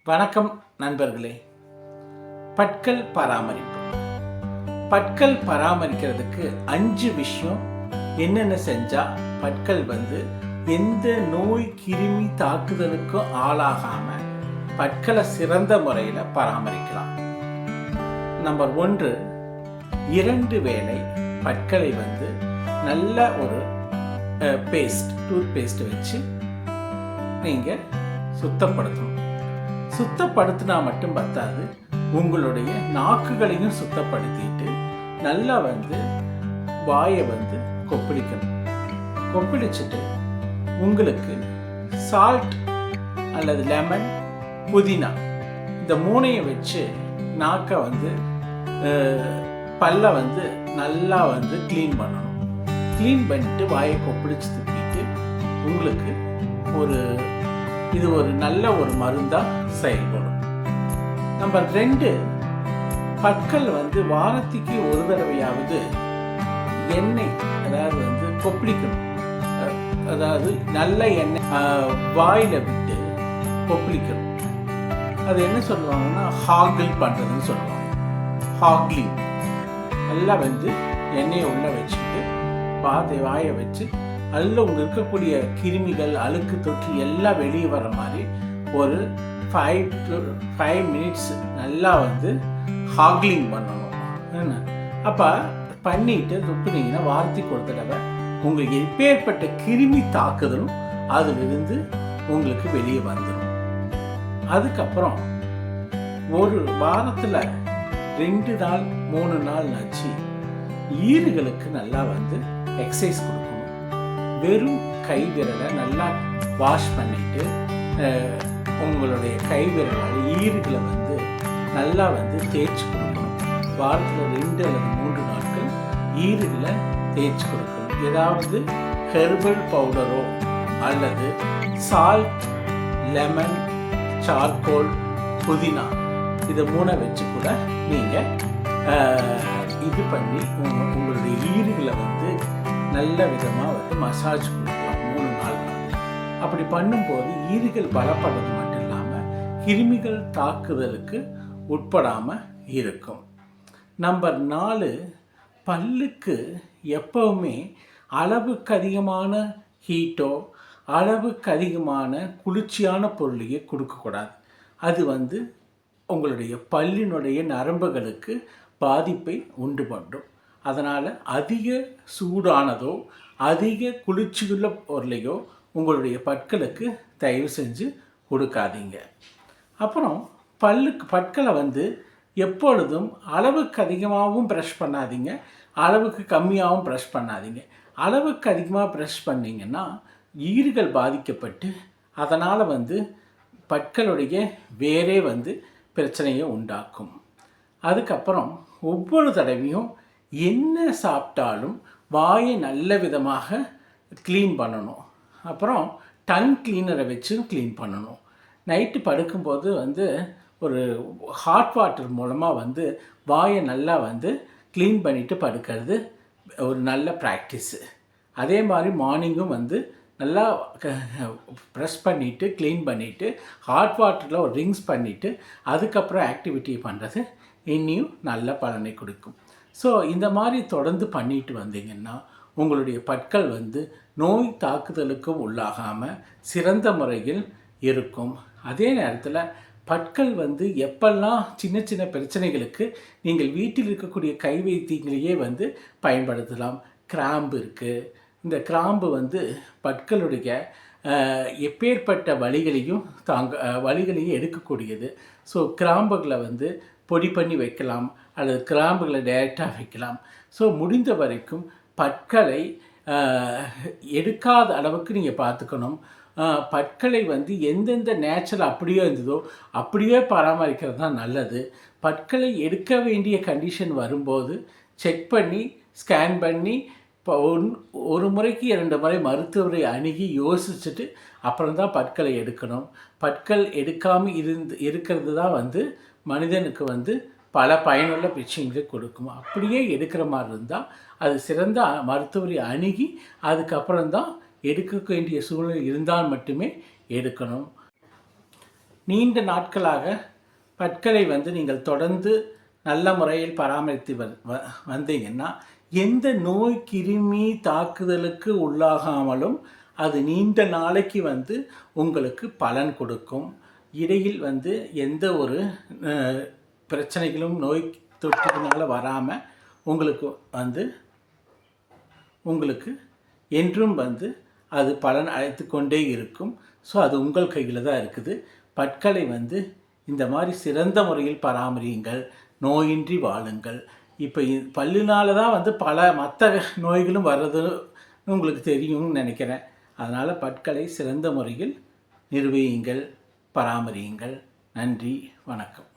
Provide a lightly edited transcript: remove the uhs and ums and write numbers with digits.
வணக்கம் நண்பர்களே. பற்கள் பராமரிப்பு. பற்கள் பராமரிக்கிறதுக்கு 5 விஷயம் என்னென்ன செஞ்சா பற்கள் எந்த நோய் கிருமி தாக்குதலுக்கும் ஆளாகாம பற்களை சிறந்த முறையில் பராமரிக்கலாம். நம்பர் 1, 2 வேளை பற்களை நல்ல ஒரு டூத் பேஸ்ட் வச்சு நீங்கள் சுத்தப்படுத்தணும். சுத்தப்படுத்தினா மட்டும் பத்தாது, உங்களுடைய நாக்குகளையும் சுத்தப்படுத்திட்டு நல்லா வாயை கொப்பளிக்கணும். கொப்பளிச்சுட்டு உங்களுக்கு சால்ட் அல்லது லெமன், புதினா இந்த 3ஐயும் வச்சு நாக்கை பல்ல நல்லா க்ளீன் பண்ணணும். க்ளீன் பண்ணிட்டு வாயை கொப்பளிச்சு துப்பிட்டு உங்களுக்கு இது ஒரு நல்ல ஒரு மருந்தாக செயல்படும். நம்பர் 2, பற்கள் வாரத்துக்கு ஒரு தடவையாவது எண்ணெய், அதாவது கொப்பளிக்கணும். அதாவது நல்ல எண்ணெய் வாயில விட்டு கொப்பளிக்கணும். அது என்ன சொல்லுவாங்கன்னா ஹாகிள் பண்ணுறதுன்னு சொல்லுவாங்க. ஹாக்லிங். நல்லா எண்ணெயை உள்ள வச்சுட்டு வாயை வச்சு அதில் உங்கள் இருக்கக்கூடிய கிருமிகள், அழுக்கு தொற்று எல்லாம் வெளியே வர மாதிரி ஒரு 5 minutes நல்லா ஹாக்லிங் பண்ணணும். அப்போ பண்ணிட்டு துப்புனீங்கன்னா வாரத்துக்கு ஒரு தடவை உங்களுக்கு எப்பேற்பட்ட கிருமி தாக்குதலும் அதிலிருந்து உங்களுக்கு வெளியே வந்துடும். அதுக்கப்புறம் ஒரு வாரத்தில் 2 நாள் 3 நாள் ஆச்சு ஈறுகளுக்கு நல்லா எக்ஸசைஸ் கொடுக்கணும். வெறும் கை விரலை நல்லா வாஷ் பண்ணிட்டு உங்களுடைய கை விரலால் ஈறுகளை நல்லா தேய்ச்சி கொடுக்கணும். வாரத்தில் 2 அல்லது 3 நாட்கள் ஈறுகளை தேய்ச்சி கொடுக்கணும். ஏதாவது ஹெர்பல் பவுடரோ அல்லது சால்ட், லெமன், சார்கோல், புதினா இதை 3 வச்சு கூட நீங்கள் இது பண்ணி உங்களுடைய ஈறுகளை நல்ல விதமாக மசாஜ் கொடுக்கலாம் 3 நாள். அப்படி பண்ணும்போது ஈறுகள் பலப்படுறது மட்டும் இல்லாமல் கிருமிகள் தாக்குதலுக்கு உட்படாமல் இருக்கும். நம்பர் 4, பல்லுக்கு எப்பவுமே அளவுக்கு அதிகமான ஹீட்டோ அளவுக்கு அதிகமான குளிர்ச்சியான பொருளையே கொடுக்கக்கூடாது. அது உங்களுடைய பல்லினுடைய நரம்புகளுக்கு பாதிப்பை உண்டு பண்ணும். அதனால் அதிக சூடானதோ அதிக குளிர்ச்சியுள்ள பொருளையோ உங்களுடைய பற்களுக்கு தயவு செஞ்சு கொடுக்காதீங்க. அப்புறம் பற்களை எப்பொழுதும் அளவுக்கு அதிகமாகவும் ப்ரஷ் பண்ணாதீங்க, அளவுக்கு கம்மியாகவும் ப்ரஷ் பண்ணாதீங்க. அளவுக்கு அதிகமாக ப்ரஷ் பண்ணிங்கன்னா ஈறுகள் பாதிக்கப்பட்டு அதனால் பற்களுடைய வேறே பிரச்சனையை உண்டாக்கும். அதுக்கப்புறம் ஒவ்வொரு தடவையும் என்ன சாப்பிட்டாலும் வாயை நல்ல விதமாக க்ளீன் பண்ணணும். அப்புறம் டங் க்ளீனரை வச்சு க்ளீன் பண்ணணும். நைட்டு படுக்கும்போது ஒரு ஹாட் வாட்டர் மூலமாக வாயை நல்லா க்ளீன் பண்ணிவிட்டு படுக்கிறது ஒரு நல்ல ப்ராக்டிஸு. அதே மாதிரி மார்னிங்கும் நல்லா ப்ரெஷ் பண்ணிவிட்டு க்ளீன் பண்ணிவிட்டு ஹாட் வாட்டரில் ஒரு ரிங்ஸ் பண்ணிவிட்டு அதுக்கப்புறம் ஆக்டிவிட்டி பண்ணுறது இன்னியும் நல்ல பலனை கொடுக்கும். ஸோ இந்த மாதிரி தொடர்ந்து பண்ணிட்டு வந்தீங்கன்னா உங்களுடைய பற்கள் நோய் தாக்குதலுக்கும் உள்ளாகாமல் சிறந்த முறையில் இருக்கும். அதே நேரத்தில் பற்கள் எப்பெல்லாம் சின்ன சின்ன பிரச்சனைகளுக்கு நீங்கள் வீட்டில் இருக்கக்கூடிய கை வைத்தியங்களையே பயன்படுத்தலாம். கிராம்பு இருக்குது. இந்த கிராம்பு பற்களுடைய எப்பேற்பட்ட வலிகளையும் எடுக்கக்கூடியது. ஸோ கிராம்புகளை பொடி பண்ணி வைக்கலாம் அல்லது கிராம்புகளை டைரெக்டாக வைக்கலாம். ஸோ முடிந்த வரைக்கும் பற்களை எடுக்காத அளவுக்கு நீங்கள் பார்த்துக்கணும். பற்களை எந்தெந்த நேச்சுரல் அப்படியே இருந்ததோ அப்படியே பராமரிக்கிறது தான் நல்லது. பற்களை எடுக்க வேண்டிய கண்டிஷன் வரும்போது செக் பண்ணி ஸ்கேன் பண்ணி இப்போ ஒரு முறைக்கு 2 முறை மருத்துவரை அணுகி யோசிச்சுட்டு அப்புறம்தான் பற்களை எடுக்கணும். பற்கள் எடுக்காமல் இருக்கிறது தான் மனிதனுக்கு பல பயனுள்ள பிரச்சனைகளை கொடுக்கும். அப்படியே எடுக்கிற மாதிரி இருந்தால் அது சிறந்த மருத்துவரை அணுகி அதுக்கப்புறம்தான் எடுக்க வேண்டிய சூழ்நிலை இருந்தால் மட்டுமே எடுக்கணும். நீண்ட நாட்களாக பற்களை வந்து நீங்கள் தொடர்ந்து நல்ல முறையில் பராமரித்து வந்தீங்கன்னா எந்த நோய் கிருமி தாக்குதலுக்கு உள்ளாகாமலும் அது நீண்ட நாளைக்கு வந்து உங்களுக்கு பலன் கொடுக்கும். இடையில் வந்து எந்த ஒரு பிரச்சனைகளும் நோய் தொற்றுனால வராமல் உங்களுக்கு என்றும் வந்து அது பலன் அழைத்து கொண்டே இருக்கும். ஸோ அது உங்கள் கையில் தான் இருக்குது. பற்களை வந்து இந்த மாதிரி சிறந்த முறையில் பராமரியுங்கள், நோயின்றி வாழுங்கள். இப்போ பல்லுனால தான் வந்து பல மற்ற நோய்களும் வர்றது உங்களுக்கு தெரியும்னு நினைக்கிறேன். அதனால் பற்களை சிறந்த முறையில் நிர்வகியுங்கள், பராமரியுங்கள். நன்றி, வணக்கம்.